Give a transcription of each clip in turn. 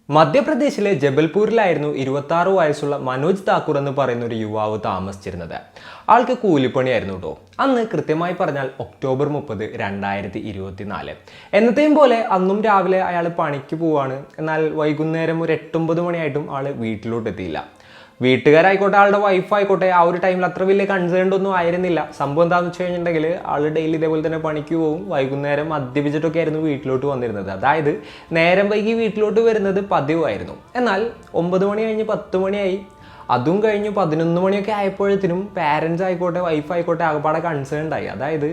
മധ്യപ്രദേശിലെ ജബൽപൂരിലായിരുന്നു 26 വയസ്സുള്ള മനോജ് താക്കൂർ എന്ന് പറയുന്ന ഒരു യുവാവ് താമസിച്ചിരുന്നത്. ആൾക്ക് കൂലിപ്പണിയായിരുന്നു കേട്ടോ. അന്ന് കൃത്യമായി പറഞ്ഞാൽ ഒക്ടോബർ 30, 2024. എന്നത്തെയും പോലെ അന്നും രാവിലെ അയാൾ പണിക്ക് പോവാണ്. എന്നാൽ വൈകുന്നേരം ഒരു 8-9 മണിയായിട്ടും ആൾ വീട്ടിലോട്ട് എത്തിയില്ല. വീട്ടുകാരായിക്കോട്ടെ ആളുടെ വൈഫായിക്കോട്ടെ ആ ഒരു ടൈമിൽ അത്ര വലിയ കൺസേൺ ഒന്നും ആയിരുന്നില്ല. സംഭവം എന്താണെന്ന് വെച്ച് കഴിഞ്ഞിട്ടുണ്ടെങ്കിൽ ആൾ ഡെയിലി ഇതേപോലെ തന്നെ പണിക്ക് പോകും. വൈകുന്നേരം മദ്യപിച്ചിട്ടൊക്കെ ആയിരുന്നു വീട്ടിലോട്ട് വന്നിരുന്നത്. അതായത് നേരം വൈകി വീട്ടിലോട്ട് വരുന്നത് പതിവായിരുന്നു. എന്നാൽ 9 മണി കഴിഞ്ഞ് 10 മണിയായി. അതും കഴിഞ്ഞ് 11 മണിയൊക്കെ ആയപ്പോഴത്തേനും പാരൻസ് ആയിക്കോട്ടെ വൈഫായിക്കോട്ടെ ആകപ്പാടെ കൺസേൺഡ് ആയി. അതായത്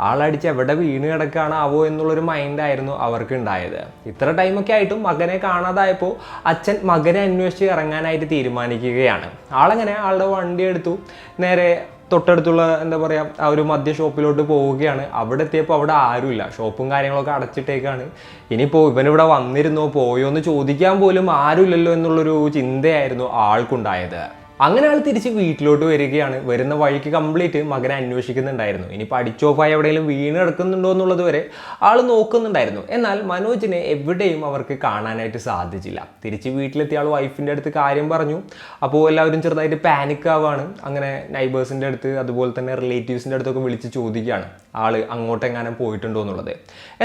ആളടിച്ച് എവിടെ വീണ് കിടക്കുകയാണാവോ എന്നുള്ളൊരു മൈൻഡായിരുന്നു അവർക്ക് ഉണ്ടായത്. ഇത്ര ടൈമൊക്കെ ആയിട്ടും മകനെ കാണാതായപ്പോൾ അച്ഛൻ മകനെ അന്വേഷിച്ച് ഇറങ്ങാനായിട്ട് തീരുമാനിക്കുകയാണ്. ആളങ്ങനെ ആളുടെ വണ്ടി എടുത്തു നേരെ തൊട്ടടുത്തുള്ള എന്താ പറയുക ആ ഒരു മദ്യ ഷോപ്പിലോട്ട് പോവുകയാണ്. അവിടെ എത്തിയപ്പോൾ അവിടെ ആരുമില്ല, ഷോപ്പും കാര്യങ്ങളൊക്കെ അടച്ചിട്ടേക്കാണ്. ഇനിയിപ്പോൾ ഇവനിവിടെ വന്നിരുന്നോ പോയോ എന്ന് ചോദിക്കാൻ പോലും ആരുമില്ലല്ലോ എന്നുള്ളൊരു ചിന്തയായിരുന്നു ആൾക്കുണ്ടായത്. അങ്ങനെ ആൾ തിരിച്ച് വീട്ടിലോട്ട് വരികയാണ്. വരുന്ന വഴിക്ക് കംപ്ലീറ്റ് മകനെ അന്വേഷിക്കുന്നുണ്ടായിരുന്നു. ഇനി പഠിച്ച് ഓഫായി എവിടെയെങ്കിലും വീണ് കിടക്കുന്നുണ്ടോ എന്നുള്ളത് വരെ ആൾ നോക്കുന്നുണ്ടായിരുന്നു. എന്നാൽ മനോജിനെ എവിടെയും അവർക്ക് കാണാനായിട്ട് സാധിച്ചില്ല. തിരിച്ച് വീട്ടിലെത്തിയ ആൾ വൈഫിൻ്റെ അടുത്ത് കാര്യം പറഞ്ഞു. അപ്പോൾ എല്ലാവരും ചെറുതായിട്ട് പാനിക് ആവുകയാണ്. അങ്ങനെ നൈബേഴ്സിൻ്റെ അടുത്ത് അതുപോലെ തന്നെ റിലേറ്റീവ്സിൻ്റെ അടുത്തൊക്കെ വിളിച്ച് ചോദിക്കുകയാണ് ആൾ അങ്ങോട്ടെങ്ങാനും പോയിട്ടുണ്ടോ എന്നുള്ളത്.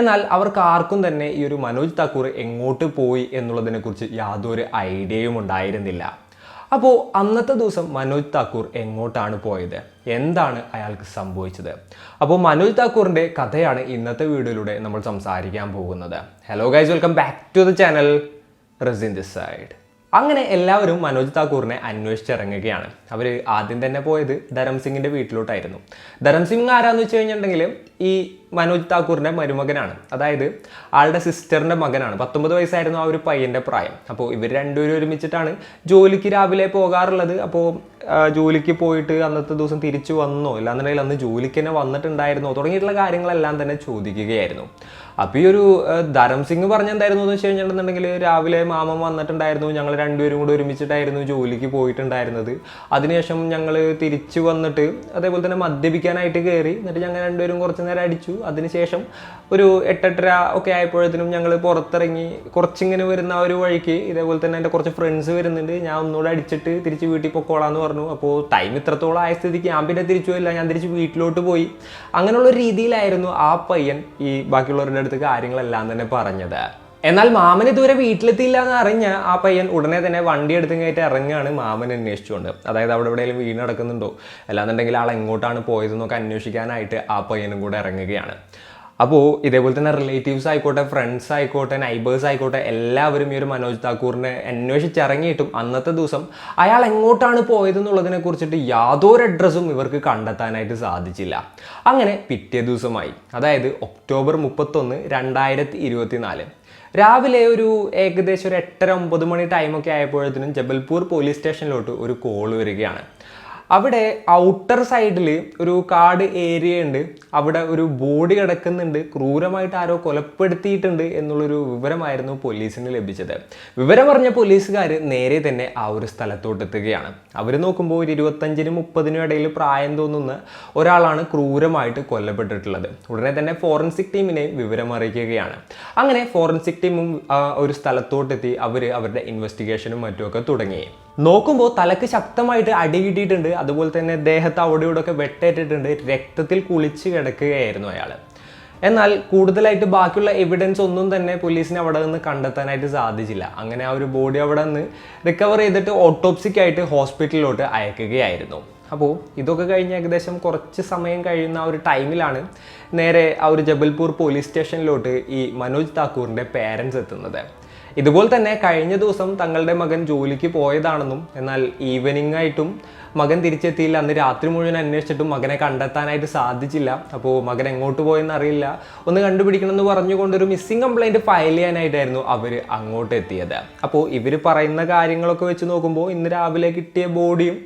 എന്നാൽ അവർക്ക് ആർക്കും തന്നെ ഈ ഒരു മനോജ് താക്കൂർ എങ്ങോട്ട് പോയി എന്നുള്ളതിനെക്കുറിച്ച് യാതൊരു ഐഡിയയും ഉണ്ടായിരുന്നില്ല. അപ്പോൾ അന്നത്തെ ദിവസം മനോജ് താക്കൂർ എങ്ങോട്ടാണ് പോയത്, എന്താണ് അയാൾക്ക് സംഭവിച്ചത്? അപ്പോൾ മനോജ് താക്കൂറിൻ്റെ കഥയാണ് ഇന്നത്തെ വീഡിയോയിലൂടെ നമ്മൾ സംസാരിക്കാൻ പോകുന്നത്. Hello guys, welcome back to the channel. Rasin this side. അങ്ങനെ എല്ലാവരും മനോജ് താക്കൂറിനെ അന്വേഷിച്ചിറങ്ങുകയാണ്. അവർ ആദ്യം തന്നെ പോയത് ധരം സിംഗിൻ്റെ വീട്ടിലോട്ടായിരുന്നു. ധരം സിംഗ് ആരാന്ന് വെച്ച് കഴിഞ്ഞിട്ടുണ്ടെങ്കിൽ ഈ മനോജ് താക്കൂറിൻ്റെ മരുമകനാണ്. അതായത് ആളുടെ സിസ്റ്ററിൻ്റെ മകനാണ്. 19 വയസ്സായിരുന്നു ആ ഒരു പയ്യൻ്റെ പ്രായം. അപ്പോൾ ഇവർ രണ്ടുപേരും ഒരുമിച്ചിട്ടാണ് ജോലിക്ക് രാവിലെ പോകാറുള്ളത്. അപ്പോൾ ജോലിക്ക് പോയിട്ട് അന്നത്തെ ദിവസം തിരിച്ചു വന്നോ ഇല്ലാന്നുണ്ടെങ്കിൽ അന്ന് ജോലിക്ക് തന്നെ വന്നിട്ടുണ്ടായിരുന്നോ തുടങ്ങിയിട്ടുള്ള കാര്യങ്ങളെല്ലാം തന്നെ ചോദിക്കുകയായിരുന്നു. അപ്പോൾ ഈ ഒരു ധരം സിംഗ് പറഞ്ഞെന്തായിരുന്നു എന്ന് വെച്ച് കഴിഞ്ഞിട്ടുണ്ടെങ്കിൽ രാവിലെ മാമൻ വന്നിട്ടുണ്ടായിരുന്നു, ഞങ്ങൾ രണ്ടുപേരും കൂടി ഒരുമിച്ചിട്ടായിരുന്നു ജോലിക്ക് പോയിട്ടുണ്ടായിരുന്നത്. അതിനുശേഷം ഞങ്ങൾ തിരിച്ചു വന്നിട്ട് അതേപോലെ തന്നെ മദ്യപിക്കാനായിട്ട് കയറി. എന്നിട്ട് ഞങ്ങൾ രണ്ടുപേരും കുറച്ച് നേരം അടിച്ചു. അതിനുശേഷം ഒരു 8-8:30 ഒക്കെ ആയപ്പോഴത്തേനും ഞങ്ങൾ പുറത്തിറങ്ങി. കുറച്ചിങ്ങനെ വരുന്ന ആ ഒരു വഴിക്ക് ഇതേപോലെ തന്നെ എൻ്റെ കുറച്ച് ഫ്രണ്ട്സ് വരുന്നുണ്ട്. ഞാൻ ഒന്നുകൂടെ അടിച്ചിട്ട് തിരിച്ച് വീട്ടിൽ പൊക്കോളാന്ന് പറഞ്ഞു. അപ്പോൾ ടൈം ഇത്രത്തോളം ആയ സ്ഥിതിക്ക് ഞാൻ പിന്നെ തിരിച്ചു പോയില്ല, ഞാൻ തിരിച്ച് വീട്ടിലോട്ട് പോയി. അങ്ങനെയുള്ള രീതിയിലായിരുന്നു ആ പയ്യൻ ഈ ബാക്കിയുള്ളവരുടെ അടുത്ത് കാര്യങ്ങളെല്ലാം തന്നെ പറഞ്ഞത്. എന്നാൽ മാമൻ ഇതുവരെ വീട്ടിലെത്തിയില്ല എന്ന് അറിഞ്ഞ ആ പയ്യൻ ഉടനെ തന്നെ വണ്ടി എടുത്ത് കയറ്റി ഇറങ്ങുകയാണ് മാമൻ അന്വേഷിച്ചുകൊണ്ട്. അതായത് അവിടെ എവിടെയെങ്കിലും വീണ് നടക്കുന്നുണ്ടോ അല്ലാന്നുണ്ടെങ്കിൽ ആൾ എങ്ങോട്ടാണ് പോയതെന്നൊക്കെ അന്വേഷിക്കാനായിട്ട് ആ പയ്യനും കൂടെ ഇറങ്ങുകയാണ്. അപ്പോൾ ഇതേപോലെ തന്നെ റിലേറ്റീവ്സ് ആയിക്കോട്ടെ ഫ്രണ്ട്സ് ആയിക്കോട്ടെ നൈബേഴ്സ് ആയിക്കോട്ടെ എല്ലാവരും ഈ ഒരു മനോജ് താക്കൂറിനെ അന്വേഷിച്ചിറങ്ങിയിട്ടും അന്നത്തെ ദിവസം അയാൾ എങ്ങോട്ടാണ് പോയതെന്നുള്ളതിനെ കുറിച്ചിട്ട് യാതൊരു അഡ്രസ്സും ഇവർക്ക് കണ്ടെത്താനായിട്ട് സാധിച്ചില്ല. അങ്ങനെ പിറ്റേ ദിവസമായി, അതായത് ഒക്ടോബർ 31, 2024 രാവിലെ ഒരു ഏകദേശം ഒരു 8-9 മണി ടൈമൊക്കെ ആയപ്പോഴത്തേനും ജബൽപൂർ പോലീസ് സ്റ്റേഷനിലോട്ട് ഒരു കോൾ വരികയാണ്. അവിടെ ഔട്ടർ സൈഡിൽ ഒരു കാട് ഏരിയ ഉണ്ട്. അവിടെ ഒരു ബോഡി കിടക്കുന്നുണ്ട്, ക്രൂരമായിട്ട് ആരോ കൊലപ്പെടുത്തിയിട്ടുണ്ട് എന്നുള്ളൊരു വിവരമായിരുന്നു പോലീസിന് ലഭിച്ചത്. വിവരം പറഞ്ഞ പോലീസുകാർ നേരെ തന്നെ ആ ഒരു സ്ഥലത്തോട്ട് എത്തുകയാണ്. അവർ നോക്കുമ്പോൾ ഒരു 25-30 ഇടയിൽ പ്രായം തോന്നുന്ന ഒരാളാണ് ക്രൂരമായിട്ട് കൊല്ലപ്പെട്ടിട്ടുള്ളത്. ഉടനെ തന്നെ ഫോറൻസിക് ടീമിനെ വിവരം അറിയിക്കുകയാണ്. അങ്ങനെ ഫോറൻസിക് ടീമും ഒരു സ്ഥലത്തോട്ടെത്തി അവർ അവരുടെ ഇൻവെസ്റ്റിഗേഷനും മറ്റുമൊക്കെ തുടങ്ങി. നോക്കുമ്പോൾ തലക്ക് ശക്തമായിട്ട് അടി കിട്ടിയിട്ടുണ്ട്. അതുപോലെ തന്നെ ദേഹത്ത് അവിടെ ഇവിടെയൊക്കെ വെട്ടേറ്റിട്ടുണ്ട്. രക്തത്തിൽ കുളിച്ച് കിടക്കുകയായിരുന്നു അയാൾ. എന്നാൽ കൂടുതലായിട്ട് ബാക്കിയുള്ള എവിഡൻസ് ഒന്നും തന്നെ പോലീസിന് അവിടെ നിന്ന് കണ്ടെത്താനായിട്ട് സാധിച്ചില്ല. അങ്ങനെ ആ ഒരു ബോഡി അവിടെ നിന്ന് റിക്കവർ ചെയ്തിട്ട് ഓട്ടോപ്സിക്കായിട്ട് ഹോസ്പിറ്റലിലോട്ട് അയക്കുകയായിരുന്നു. അപ്പോൾ ഇതൊക്കെ കഴിഞ്ഞ് ഏകദേശം കുറച്ച് സമയം കഴിയുന്ന ആ ഒരു ടൈമിലാണ് നേരെ ആ ഒരു ജബൽപൂർ പോലീസ് സ്റ്റേഷനിലോട്ട് ഈ മനോജ് താക്കൂറിൻ്റെ പേരൻസ് എത്തുന്നത്. ഇതുപോലെ തന്നെ കഴിഞ്ഞ ദിവസം തങ്ങളുടെ മകൻ ജോലിക്ക് പോയതാണെന്നും എന്നാൽ ഈവനിങ് ആയിട്ടും മകൻ തിരിച്ചെത്തിയില്ല, അന്ന് രാത്രി മുഴുവൻ അന്വേഷിച്ചിട്ടും മകനെ കണ്ടെത്താനായിട്ട് സാധിച്ചില്ല. അപ്പോൾ മകൻ എങ്ങോട്ട് പോയെന്ന് അറിയില്ല, ഒന്ന് കണ്ടുപിടിക്കണം എന്ന് പറഞ്ഞുകൊണ്ടൊരു മിസ്സിംഗ് കംപ്ലൈൻറ്റ് ഫയൽ ചെയ്യാനായിട്ടായിരുന്നു അവർ അങ്ങോട്ട് എത്തിയത്. അപ്പോൾ ഇവർ പറയുന്ന കാര്യങ്ങളൊക്കെ വെച്ച് നോക്കുമ്പോൾ ഇന്ന് രാവിലെ കിട്ടിയ ബോഡിയും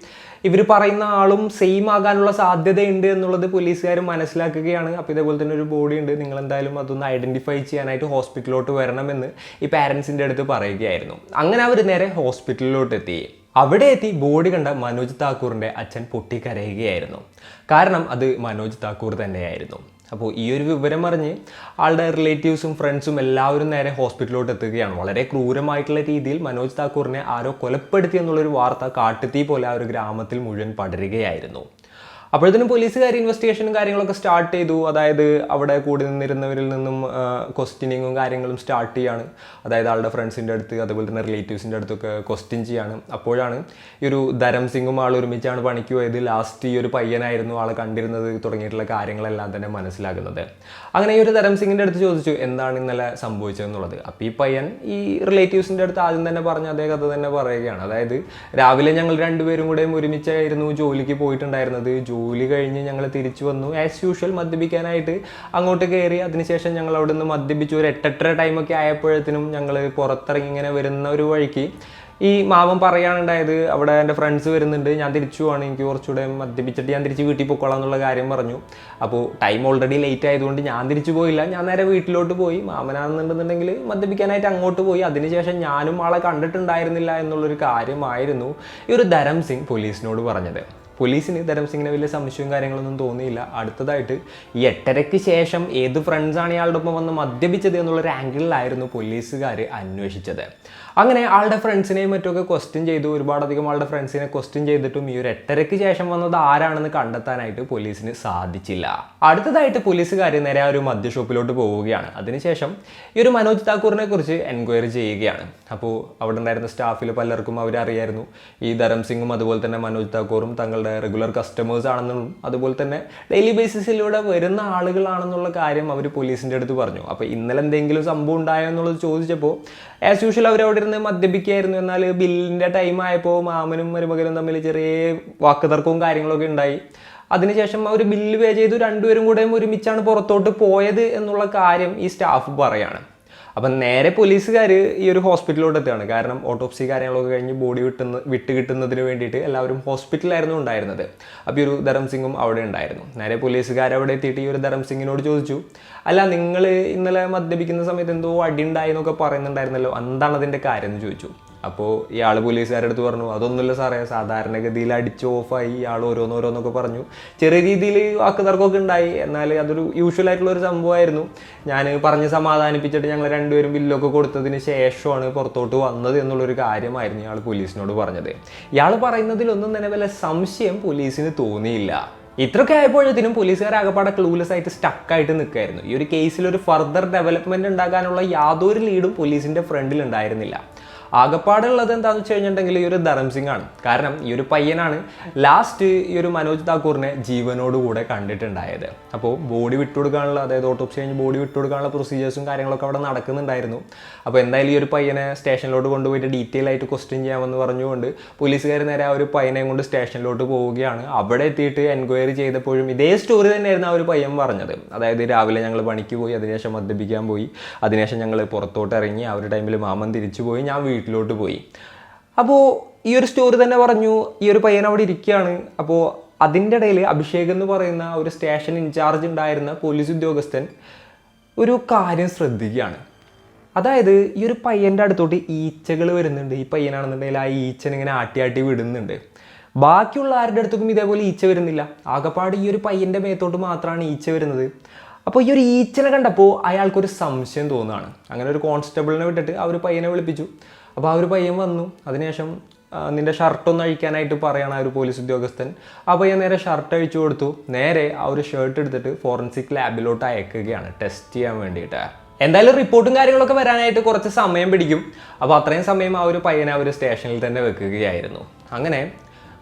ഇവർ പറയുന്ന ആളും സെയിം ആകാനുള്ള സാധ്യതയുണ്ട് എന്നുള്ളത് പോലീസുകാർ മനസ്സിലാക്കുകയാണ്. അപ്പോൾ ഇതേപോലെ തന്നെ ഒരു ബോഡി ഉണ്ട്, നിങ്ങൾ എന്തായാലും അതൊന്ന് ഐഡൻറ്റിഫൈ ചെയ്യാനായിട്ട് ഹോസ്പിറ്റലിലോട്ട് വരണമെന്ന് ഈ പാരൻസിൻ്റെ അടുത്ത് പറയുകയായിരുന്നു. അങ്ങനെ അവർ നേരെ ഹോസ്പിറ്റലിലോട്ട് എത്തി. അവിടെ എത്തി ബോഡി കണ്ട മനോജ് താക്കൂറിൻ്റെ അച്ഛൻ പൊട്ടിക്കരയുകയായിരുന്നു. കാരണം അത് മനോജ് താക്കൂർ തന്നെയായിരുന്നു. അപ്പോൾ ഈ ഒരു വിവരം അറിഞ്ഞ് ആളുടെ റിലേറ്റീവ്സും ഫ്രണ്ട്സും എല്ലാവരും നേരെ ഹോസ്പിറ്റലിലോട്ട് എത്തുകയാണ്. വളരെ ക്രൂരമായിട്ടുള്ള രീതിയിൽ മനോജ് താക്കൂറിനെ ആരോ കൊലപ്പെടുത്തി എന്നുള്ളൊരു വാർത്ത കാട്ടുതീ പോലെ ആ ഒരു ഗ്രാമത്തിൽ മുഴുവൻ പടരുകയായിരുന്നു. അപ്പോഴത്തേനും പോലീസുകാർ ഇൻവെസ്റ്റിഗേഷനും കാര്യങ്ങളൊക്കെ സ്റ്റാർട്ട് ചെയ്തു. അതായത് അവിടെ കൂടി നിന്നിരുന്നവരിൽ നിന്നും ക്വസ്റ്റ്യനിങ്ങും കാര്യങ്ങളും സ്റ്റാർട്ട് ചെയ്യാണ്. അതായത് ആളുടെ ഫ്രണ്ട്സിൻ്റെ അടുത്ത് അതുപോലെ തന്നെ റിലേറ്റീവ്സിൻ്റെ അടുത്തൊക്കെ ക്വസ്റ്റ്യൻ ചെയ്യാണ്. അപ്പോഴാണ് ഈ ഒരു ധരം സിംഗും ആൾ ഒരുമിച്ചാണ് പണിക്ക് പോയത്, ലാസ്റ്റ് ഈ ഒരു പയ്യനായിരുന്നു ആളെ കണ്ടിരുന്നത് തുടങ്ങിയിട്ടുള്ള കാര്യങ്ങളെല്ലാം തന്നെ മനസ്സിലാകുന്നത്. അങ്ങനെ ഈ ഒരു ധരം സിംഗിൻ്റെ അടുത്ത് ചോദിച്ചു എന്താണ് ഇന്നലെ സംഭവിച്ചതെന്നുള്ളത്. അപ്പോൾ ഈ പയ്യൻ ഈ റിലേറ്റീവ്സിൻ്റെ അടുത്ത് ആദ്യം തന്നെ പറഞ്ഞ അതേ കഥ തന്നെ പറയുകയാണ്. അതായത് രാവിലെ ഞങ്ങൾ രണ്ടുപേരും കൂടെ ഒരുമിച്ചായിരുന്നു ജോലിക്ക് പോയിട്ടുണ്ടായിരുന്നത്. ജോലി കഴിഞ്ഞ് ഞങ്ങൾ തിരിച്ചു വന്നു. ആസ് യൂഷ്വൽ മദ്യപിക്കാനായിട്ട് അങ്ങോട്ട് കയറി. അതിനുശേഷം ഞങ്ങൾ അവിടെ നിന്ന് മദ്യപിച്ചു. ഒരു 8-8:30 ടൈമൊക്കെ ആയപ്പോഴത്തേനും ഞങ്ങൾ പുറത്തിറങ്ങി ഇങ്ങനെ വരുന്ന ഒരു വഴിക്ക് ഈ മാമൻ പറയാനുണ്ടായത് അവിടെ എൻ്റെ ഫ്രണ്ട്സ് വരുന്നുണ്ട്, ഞാൻ തിരിച്ചു പോവാണ്, എനിക്ക് കുറച്ചുകൂടെ മദ്യപിച്ചിട്ട് ഞാൻ തിരിച്ച് വീട്ടിൽ പൊക്കോളാം എന്നുള്ള കാര്യം പറഞ്ഞു. അപ്പോൾ ടൈം ഓൾറെഡി ലേറ്റ് ആയതുകൊണ്ട് ഞാൻ തിരിച്ചു പോയില്ല, ഞാൻ നേരെ വീട്ടിലോട്ട് പോയി. മാമനാണെന്നുണ്ടെന്നുണ്ടെങ്കിൽ മദ്യപിക്കാനായിട്ട് അങ്ങോട്ട് പോയി. അതിനുശേഷം ഞാനും ആളെ കണ്ടിട്ടുണ്ടായിരുന്നില്ല എന്നുള്ളൊരു കാര്യമായിരുന്നു ഈ ഒരു ധരം സിംഗ് പോലീസിനോട് പറഞ്ഞത്. പോലീസിന് ധരം സിംഗിന് വലിയ സംശയവും കാര്യങ്ങളൊന്നും തോന്നിയില്ല. അടുത്തതായിട്ട് ഈ 8:30-ക്ക് ശേഷം ഏത് ഫ്രണ്ട്സാണ് ഇയാളുടെ ഒപ്പം വന്ന് മദ്യപിച്ചത് എന്നുള്ളൊരു ആംഗിളിലായിരുന്നു പോലീസുകാർ അന്വേഷിച്ചത്. അങ്ങനെ ആളുടെ ഫ്രണ്ട്സിനെയും മറ്റൊക്കെ ക്വസ്റ്റ്യൻ ചെയ്തു. ഒരുപാടധികം ആളുടെ ഫ്രണ്ട്സിനെ ക്വസ്റ്റ്യൻ ചെയ്തിട്ടും ഈ ഒരു 8:30-ക്ക് ശേഷം വന്നത് ആരാണെന്ന് കണ്ടെത്താനായിട്ട് പോലീസിന് സാധിച്ചില്ല. അടുത്തതായിട്ട് പോലീസുകാർ നേരെ ആ ഒരു മദ്യ ഷോപ്പിലോട്ട് പോവുകയാണ്. അതിനുശേഷം ഈ ഒരു മനോജ് താക്കൂറിനെ കുറിച്ച് എൻക്വയറി ചെയ്യുകയാണ്. അപ്പോൾ അവിടെ ഉണ്ടായിരുന്ന സ്റ്റാഫിൽ പലർക്കും അവരറിയായിരുന്നു ഈ ധരം സിംഗും അതുപോലെ തന്നെ മനോജ് താക്കൂറും തങ്ങളുടെ റെഗുലർ കസ്റ്റമേഴ്സ് ആണെന്നും അതുപോലെ തന്നെ ഡെയിലി ബേസിസിലൂടെ വരുന്ന ആളുകളാണെന്നുള്ള കാര്യം അവർ പോലീസിൻ്റെ അടുത്ത് പറഞ്ഞു. അപ്പോൾ ഇന്നലെ എന്തെങ്കിലും സംഭവം ഉണ്ടായോ എന്നുള്ളത് ചോദിച്ചപ്പോൾ ആസ് യൂഷ്വൽ അവരവിടെ ഇരുന്ന് മദ്യപിക്കുകയായിരുന്നു. എന്നാൽ ബില്ലിൻ്റെ ടൈം ആയപ്പോൾ മാമനും മരുമകനും തമ്മിൽ ചെറിയ വാക്കുതർക്കവും കാര്യങ്ങളൊക്കെ ഉണ്ടായി. അതിനുശേഷം അവർ ബില്ല് പേ ചെയ്തു. രണ്ടുപേരും കൂടെ ഒരുമിച്ചാണ് പുറത്തോട്ട് പോയത് എന്നുള്ള കാര്യം ഈ സ്റ്റാഫ് പറയാണ്. അപ്പം നേരെ പോലീസുകാർ ഈ ഒരു ഹോസ്പിറ്റലിലോട്ട് എത്തുകയാണ്. കാരണം ഓട്ടോപ്സി കാര്യങ്ങളൊക്കെ കഴിഞ്ഞ് ബോഡി വിട്ട് കിട്ടുന്നതിന് വേണ്ടിയിട്ട് എല്ലാവരും ഹോസ്പിറ്റലായിരുന്നു ഉണ്ടായിരുന്നത്. അപ്പോൾ ഈ ഒരു ധരം സിംഗും അവിടെ ഉണ്ടായിരുന്നു. നേരെ പോലീസുകാർ അവിടെ എത്തിയിട്ട് ഈ ഒരു ധരം സിംഗിനോട് ചോദിച്ചു, അല്ല നിങ്ങൾ ഇന്നലെ മദ്യപിക്കുന്ന സമയത്ത് എന്തോ അടി ഉണ്ടായി എന്നൊക്കെ പറയുന്നുണ്ടായിരുന്നല്ലോ, എന്താണ് അതിൻ്റെ കാര്യം എന്ന് ചോദിച്ചു. അപ്പോൾ ഇയാൾ പോലീസുകാരുടെ അടുത്ത് പറഞ്ഞു, അതൊന്നുമില്ല സാറേ, സാധാരണഗതിയിൽ അടിച്ച് ഓഫായി. ഇയാൾ ഓരോന്നോരോന്നൊക്കെ പറഞ്ഞു. ചെറിയ രീതിയിൽ വാക്കുതർക്കമൊക്കെ ഉണ്ടായി, എന്നാൽ അതൊരു യൂഷ്വൽ ആയിട്ടുള്ള ഒരു സംഭവമായിരുന്നു. ഞാൻ പറഞ്ഞ് സമാധാനിപ്പിച്ചിട്ട് ഞങ്ങൾ രണ്ടുപേരും ബില്ലൊക്കെ കൊടുത്തതിന് ശേഷമാണ് പുറത്തോട്ട് വന്നത് എന്നുള്ളൊരു കാര്യമായിരുന്നു ഇയാൾ പോലീസിനോട് പറഞ്ഞത്. ഇയാൾ പറയുന്നതിലൊന്നും തന്നെ വല്ല സംശയം പോലീസിന് തോന്നിയില്ല. ഇത്രയൊക്കെ ആയപ്പോഴത്തേനും പോലീസുകാർ ആകപ്പാടെ ക്ലൂലെസ് ആയിട്ട് സ്റ്റക്കായിട്ട് നിൽക്കുകയായിരുന്നു. ഈ ഒരു കേസിൽ ഒരു ഫർദർ ഡെവലപ്മെൻറ്റ് ഉണ്ടാക്കാനുള്ള യാതൊരു ലീഡും പോലീസിൻ്റെ ഫ്രണ്ടിൽ ഉണ്ടായിരുന്നില്ല. ആകപ്പാടുള്ളത് എന്താണെന്ന് വെച്ച് കഴിഞ്ഞിട്ടുണ്ടെങ്കിൽ ഈ ഒരു ധരം സിംഗ് ആണ്. കാരണം ഈ ഒരു പയ്യനാണ് ലാസ്റ്റ് ഈ ഒരു മനോജ് താക്കൂറിനെ ജീവനോടുകൂടെ കണ്ടിട്ടുണ്ടായത്. അപ്പോൾ ബോഡി വിട്ടുകൊടുക്കാനുള്ള, അതായത് ഓട്ടോപ്സി കഴിഞ്ഞ് ബോഡി വിട്ടുകൊടുക്കാനുള്ള പ്രൊസീജിയേഴ്സും കാര്യങ്ങളൊക്കെ അവിടെ നടക്കുന്നുണ്ടായിരുന്നു. അപ്പോൾ എന്തായാലും ഈ ഒരു പയ്യനെ സ്റ്റേഷനിലോട്ട് കൊണ്ടുപോയിട്ട് ഡീറ്റെയിൽ ആയിട്ട് ക്വസ്റ്റ്യൻ ചെയ്യാമെന്ന് പറഞ്ഞുകൊണ്ട് പോലീസുകാർ നേരെ ആ ഒരു പയ്യനെ കൊണ്ട് സ്റ്റേഷനിലോട്ട് പോവുകയാണ്. അവിടെ എത്തിയിട്ട് എൻക്വയറി ചെയ്തപ്പോഴും ഇതേ സ്റ്റോറി തന്നെയായിരുന്നു ആ ഒരു പയ്യൻ പറഞ്ഞത്. അതായത് രാവിലെ ഞങ്ങൾ പണിക്ക് പോയി, അതിനുശേഷം മദ്യപിക്കാൻ പോയി, അതിനുശേഷം ഞങ്ങൾ പുറത്തോട്ട് ഇറങ്ങി, ആ ഒരു ടൈമിൽ മാമൻ തിരിച്ചു പോയി, ഞാൻ വീട്ടിലോട്ട് പോയി. അപ്പോൾ ഈ ഒരു സ്റ്റോറി തന്നെ പറഞ്ഞു. ഈ ഒരു പയ്യൻ അവിടെ ഇരിക്കുകയാണ്. അപ്പോൾ അതിൻ്റെ ഇടയിൽ അഭിഷേക് എന്ന് പറയുന്ന ഒരു സ്റ്റേഷൻ ഇൻചാർജ് ഉണ്ടായിരുന്ന പോലീസ് ഉദ്യോഗസ്ഥൻ ഒരു കാര്യം ശ്രദ്ധിക്കുകയാണ്. അതായത് ഈ ഒരു പയ്യൻ്റെ അടുത്തോട്ട് ഈച്ചകൾ വരുന്നുണ്ട്. ഈ പയ്യനാണെന്നുണ്ടെങ്കിൽ ആ ഈച്ചനിങ്ങനെ ആട്ടി വിടുന്നുണ്ട്. ബാക്കിയുള്ള ആരുടെ അടുത്തേക്കും ഇതേപോലെ ഈച്ച വരുന്നില്ല. ആകപ്പാട് ഈ ഒരു പയ്യൻ്റെ മേത്തോട്ട് മാത്രമാണ് ഈച്ച വരുന്നത്. അപ്പോൾ ഈ ഒരു ഈച്ചനെ കണ്ടപ്പോൾ അയാൾക്കൊരു സംശയം തോന്നുകയാണ്. അങ്ങനെ ഒരു കോൺസ്റ്റബിളിനെ വിട്ടിട്ട് ആ ഒരു പയ്യനെ വിളിപ്പിച്ചു. അപ്പോൾ ആ ഒരു പയ്യൻ വന്നു. അതിനുശേഷം നിൻ്റെ ഷർട്ടൊന്ന് അഴിക്കാനായിട്ട് പറയണം ആ ഒരു പോലീസ് ഉദ്യോഗസ്ഥൻ. ആ പയ്യൻ നേരെ ഷർട്ട് അഴിച്ചു കൊടുത്തു. നേരെ ആ ഒരു ഷർട്ട് എടുത്തിട്ട് ഫോറൻസിക് ലാബിലോട്ട് അയക്കുകയാണ് ടെസ്റ്റ് ചെയ്യാൻ വേണ്ടിയിട്ട്. എന്തായാലും റിപ്പോർട്ടും കാര്യങ്ങളൊക്കെ വരാനായിട്ട് കുറച്ച് സമയം പിടിക്കും. അപ്പോൾ അത്രയും സമയം ആ ഒരു പയ്യനെ ആ ഒരു സ്റ്റേഷനിൽ തന്നെ വെക്കുകയായിരുന്നു. അങ്ങനെ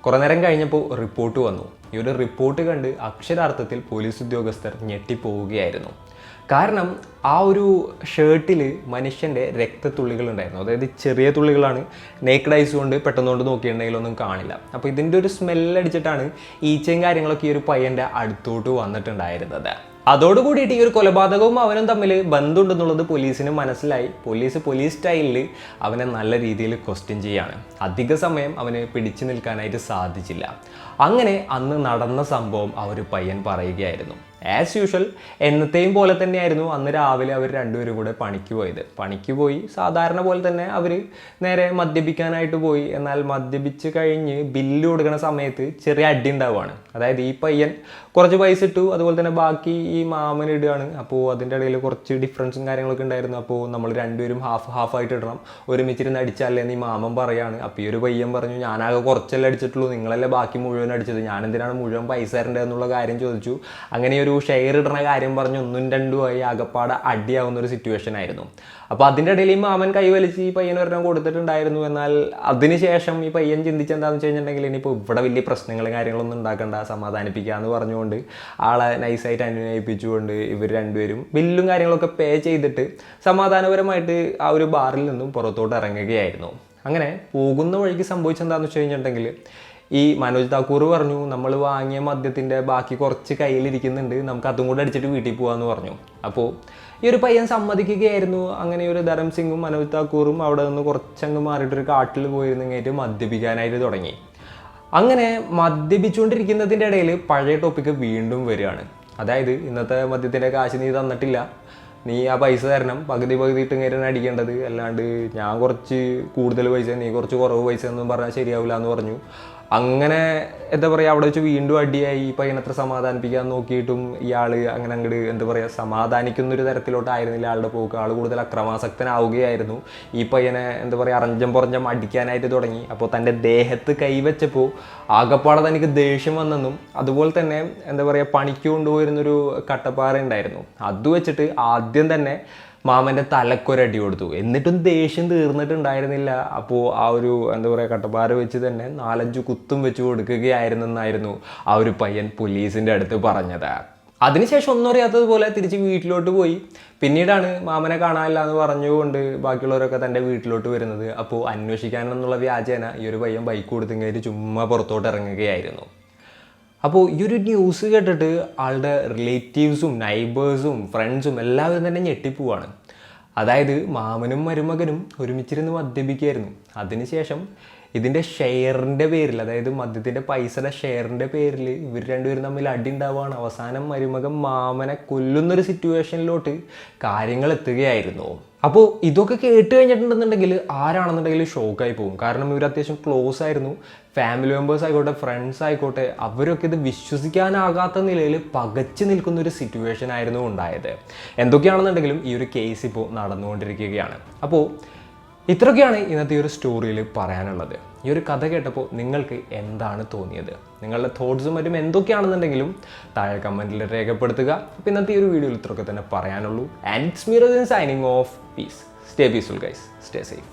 കുറേ നേരം കഴിഞ്ഞപ്പോൾ റിപ്പോർട്ട് വന്നു. ഈ ഒരു റിപ്പോർട്ട് കണ്ട് അക്ഷരാർത്ഥത്തിൽ പോലീസ് ഉദ്യോഗസ്ഥർ ഞെട്ടിപ്പോവുകയായിരുന്നു. കാരണം ആ ഒരു ഷർട്ടിൽ മനുഷ്യൻ്റെ രക്തത്തുള്ളികൾ ഉണ്ടായിരുന്നു. അതായത് ചെറിയ തുള്ളികളാണ്. നേക്കഡ് ഐസ് കൊണ്ട് പെട്ടെന്നുകൊണ്ട് നോക്കിയിട്ടുണ്ടെങ്കിൽ ഒന്നും കാണില്ല. അപ്പോൾ ഇതിൻ്റെ ഒരു സ്മെല്ലടിച്ചിട്ടാണ് ഈച്ചയും കാര്യങ്ങളൊക്കെ ഈ ഒരു പയ്യൻ്റെ അടുത്തോട്ട് വന്നിട്ടുണ്ടായിരുന്നത്. അതോടുകൂടിയിട്ട് ഈ ഒരു കൊലപാതകവും അവനും തമ്മിൽ ബന്ധമുണ്ടെന്നുള്ളത് പോലീസിന് മനസ്സിലായി. പോലീസ് സ്റ്റൈലിൽ അവനെ നല്ല രീതിയിൽ ക്വസ്റ്റ്യൻ ചെയ്യാണ്. അധിക സമയം അവന് പിടിച്ചു നിൽക്കാനായിട്ട് സാധിച്ചില്ല. അങ്ങനെ അന്ന് നടന്ന സംഭവം ആ ഒരു പയ്യൻ പറയുകയായിരുന്നു. ആസ് യൂഷ്വൽ എന്നത്തെയും പോലെ തന്നെയായിരുന്നു അന്ന് രാവിലെ അവർ രണ്ടുപേരും കൂടെ പണിക്ക് പോയത്. പണിക്ക് പോയി സാധാരണ പോലെ തന്നെ അവർ നേരെ മദ്യപിക്കാനായിട്ട് പോയി. എന്നാൽ മദ്യപിച്ച് കഴിഞ്ഞ് ബില്ല് കൊടുക്കുന്ന സമയത്ത് ചെറിയ അടി ഉണ്ടാവുകയാണ്. അതായത് ഈ പയ്യൻ കുറച്ച് പൈസ ഇട്ടു, അതുപോലെ തന്നെ ബാക്കി ഈ മാമൻ ഇടുകയാണ്. അപ്പോൾ അതിൻ്റെ ഇടയിൽ കുറച്ച് ഡിഫറൻസും കാര്യങ്ങളൊക്കെ ഉണ്ടായിരുന്നു. അപ്പോൾ നമ്മൾ രണ്ടുപേരും ഹാഫായിട്ട് ഇടണം, ഒരുമിച്ചിരുന്ന് അടിച്ചാലേ എന്ന് ഈ മാമൻ പറയാണ്. അപ്പോൾ ഈ ഒരു പയ്യൻ പറഞ്ഞു, ഞാനാകെ കുറച്ചല്ലേ അടിച്ചിട്ടുള്ളൂ, നിങ്ങളല്ലേ ബാക്കി മുഴുവൻ അടിച്ചത്, ഞാൻ എന്തിനാണ് മുഴുവൻ പൈസ തരേണ്ടത് എന്നുള്ള കാര്യം ചോദിച്ചു. അങ്ങനെ ഒരു ഷെയർ ഇടുന്ന കാര്യം പറഞ്ഞ് ഒന്നും രണ്ടുമായി ആകപ്പാടെ അടിയാവുന്ന ഒരു സിറ്റുവേഷൻ ആയിരുന്നു. അപ്പോൾ അതിൻ്റെ ഇടയിൽ ഈ മാമൻ കൈവലിച്ച് ഈ പയ്യൻ ഒരെണ്ണം കൊടുത്തിട്ടുണ്ടായിരുന്നു. എന്നാൽ അതിനുശേഷം ഈ പയ്യൻ ചിന്തിച്ചെന്താണെന്ന് വെച്ച് കഴിഞ്ഞിട്ടുണ്ടെങ്കിൽ ഇനിയിപ്പോൾ ഇവിടെ വലിയ പ്രശ്നങ്ങളും കാര്യങ്ങളൊന്നും ഉണ്ടാക്കണ്ട, സമാധാനിപ്പിക്കുക എന്ന് പറഞ്ഞുകൊണ്ട് ആളെ നൈസായിട്ട് അനുനയിപ്പിച്ചുകൊണ്ട് ഇവർ രണ്ടുപേരും ബില്ലും കാര്യങ്ങളൊക്കെ പേ ചെയ്തിട്ട് സമാധാനപരമായിട്ട് ആ ഒരു ബാറിൽ നിന്നും പുറത്തോട്ട് ഇറങ്ങുകയായിരുന്നു. അങ്ങനെ പോകുന്ന വഴിക്ക് സംഭവിച്ചെന്താണെന്ന് വെച്ച് കഴിഞ്ഞിട്ടുണ്ടെങ്കിൽ ഈ മനോജ് താക്കൂർ പറഞ്ഞു, നമ്മൾ വാങ്ങിയ മദ്യത്തിൻ്റെ ബാക്കി കുറച്ച് കയ്യിലിരിക്കുന്നുണ്ട്, നമുക്ക് അതും കൂടെ അടിച്ചിട്ട് വീട്ടിൽ പോകാമെന്ന് പറഞ്ഞു. അപ്പോൾ ഈ ഒരു പയ്യൻ സമ്മതിക്കുകയായിരുന്നു. അങ്ങനെ ഒരു ധരം സിംഗും മനോജ് താക്കൂറും അവിടെ നിന്ന് കുറച്ചങ്ങ് മാറിയിട്ടൊരു കാട്ടിൽ പോയിരുന്നെങ്കിൽ മദ്യപിക്കാനായിട്ട് തുടങ്ങി. അങ്ങനെ മദ്യപിച്ചുകൊണ്ടിരിക്കുന്നതിൻ്റെ ഇടയിൽ പഴയ ടോപ്പിക്ക് വീണ്ടും വരികയാണ്. അതായത് ഇന്നത്തെ മദ്യത്തിൻ്റെ കാശ് നീ തന്നിട്ടില്ല, നീ ആ പൈസ തരണം, പകുതി ഇട്ട് ഇങ്ങനെ അടിക്കേണ്ടത്, അല്ലാണ്ട് ഞാൻ കുറച്ച് കൂടുതൽ പൈസ നീ കുറച്ച് കുറവ് പൈസ എന്നും പറഞ്ഞാൽ ശരിയാവില്ല എന്ന് പറഞ്ഞു. അങ്ങനെ എന്താ പറയുക, അവിടെ വെച്ച് വീണ്ടും അടിയായി. ഈ പയ്യനത്ര സമാധാനിപ്പിക്കാൻ നോക്കിയിട്ടും ഇയാൾ അങ്ങനെ അങ്ങോട്ട് എന്താ പറയുക സമാധാനിക്കുന്നൊരു തരത്തിലോട്ടായിരുന്നില്ല ആളുടെ പോക്ക്. ആൾ കൂടുതൽ അക്രമാസക്തനാവുകയായിരുന്നു. ഈ പയ്യനെ എന്താ പറയുക അറഞ്ചം അടിക്കാനായിട്ട് തുടങ്ങി. അപ്പോൾ തൻ്റെ ദേഹത്ത് കൈവച്ചപ്പോൾ ആകപ്പാടെ തനിക്ക് ദേഷ്യം വന്നെന്നും, അതുപോലെ തന്നെ എന്താ പറയുക പണിക്ക് കൊണ്ടുപോയിരുന്നൊരു കട്ടപ്പാറ ഉണ്ടായിരുന്നു, അത് വെച്ചിട്ട് ആദ്യം തന്നെ മാമൻ്റെ തലക്കൊരടി കൊടുത്തു. എന്നിട്ടും ദേഷ്യം തീർന്നിട്ടുണ്ടായിരുന്നില്ല. അപ്പോൾ ആ ഒരു എന്താ പറയുക കട്ടപ്പാര വെച്ച് തന്നെ 4-5 കുത്തും വെച്ച് കൊടുക്കുകയായിരുന്നെന്നായിരുന്നു ആ ഒരു പയ്യൻ പോലീസിൻ്റെ അടുത്ത് പറഞ്ഞത്. അതിനുശേഷം ഒന്നും അറിയാത്തതുപോലെ തിരിച്ച് വീട്ടിലോട്ട് പോയി. പിന്നീടാണ് മാമനെ കാണാനില്ല എന്ന് പറഞ്ഞുകൊണ്ട് ബാക്കിയുള്ളവരൊക്കെ തൻ്റെ വീട്ടിലോട്ട് വരുന്നത്. അപ്പോൾ അന്വേഷിക്കാനെന്നുള്ള വ്യാജേന ഈ ഒരു പയ്യൻ ബൈക്ക് കൊടുത്തെങ്കിൽ ചുമ്മാ പുറത്തോട്ട് ഇറങ്ങുകയായിരുന്നു. അപ്പോൾ ഈ ഒരു ന്യൂസ് കേട്ടിട്ട് ആളുടെ റിലേറ്റീവ്സും നൈബേഴ്സും ഫ്രണ്ട്സും എല്ലാവരും തന്നെ ഞെട്ടിപ്പോവാണ്. അതായത് മാമനും മരുമകനും ഒരുമിച്ചിരുന്ന് മദ്യപിക്കുകയായിരുന്നു. അതിനുശേഷം ഇതിൻ്റെ ഷെയറിൻ്റെ പേരിൽ, അതായത് മദ്യത്തിൻ്റെ പൈസയുടെ ഷെയറിൻ്റെ പേരിൽ ഇവർ രണ്ടുപേരും തമ്മിൽ അടി ഉണ്ടാവുകയാണ്. അവസാനം മരുമകൻ മാമനെ കൊല്ലുന്നൊരു സിറ്റുവേഷനിലോട്ട് കാര്യങ്ങൾ എത്തുകയായിരുന്നു. അപ്പോൾ ഇതൊക്കെ കേട്ട് കഴിഞ്ഞിട്ടുണ്ടെന്നുണ്ടെങ്കിൽ ആരാണെന്നുണ്ടെങ്കിൽ ഷോക്കായി പോകും. കാരണം ഇവർ അത്യാവശ്യം ക്ലോസ് ആയിരുന്നു. ഫാമിലി മെമ്പേഴ്സ് ആയിക്കോട്ടെ, ഫ്രണ്ട്സ് ആയിക്കോട്ടെ, അവരൊക്കെ ഇത് വിശ്വസിക്കാനാകാത്ത നിലയിൽ പകച്ചു നിൽക്കുന്ന ഒരു സിറ്റുവേഷൻ ആയിരുന്നു ഉണ്ടായത്. എന്തൊക്കെയാണെന്നുണ്ടെങ്കിലും ഈ ഒരു കേസ് ഇപ്പോൾ നടന്നുകൊണ്ടിരിക്കുകയാണ്. അപ്പോൾ ഇത്രയൊക്കെയാണ് ഇന്നത്തെ ഈ ഒരു സ്റ്റോറിയിൽ പറയാനുള്ളത്. ഈ ഒരു കഥ കേട്ടപ്പോൾ നിങ്ങൾക്ക് എന്താണ് തോന്നിയത്? നിങ്ങളുടെ തോട്ട്സും മറ്റും എന്തൊക്കെയാണെന്നുണ്ടെങ്കിലും താഴെ കമൻറ്റിൽ രേഖപ്പെടുത്തുക. അപ്പോൾ ഇന്നത്തെ ഈ ഒരു വീഡിയോയിൽ ഇത്രയൊക്കെ തന്നെ പറയാനുള്ളൂ. And it's me Rasin signing off. Peace. Stay peaceful guys. Stay safe.